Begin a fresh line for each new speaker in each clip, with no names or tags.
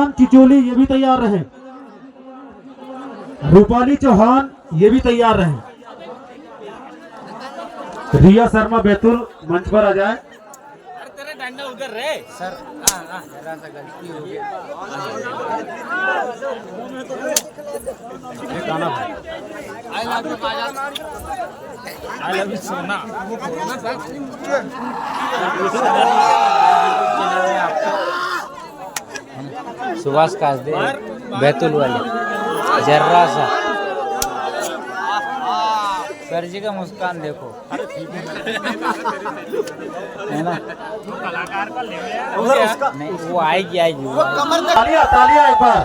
चौहान चिचोली ये भी तैयार रहे। रूपाली चौहान ये भी तैयार रहे। रिया शर्मा बैतूल मंच पर आ जाए।
अरे तेरा डंडा उधर रे सर। जरा सा गलती हो गई। आई लव यू सोना। सुभाष काजदे बैतूल वाले जर्रा सा सर जी का मुस्कान देखो है ना। कलाकार का ले नहीं वो आएगी
तालियां तालियां एक बार।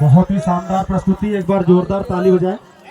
बहुत ही शानदार प्रस्तुति, एक बार जोरदार ताली बजाएं।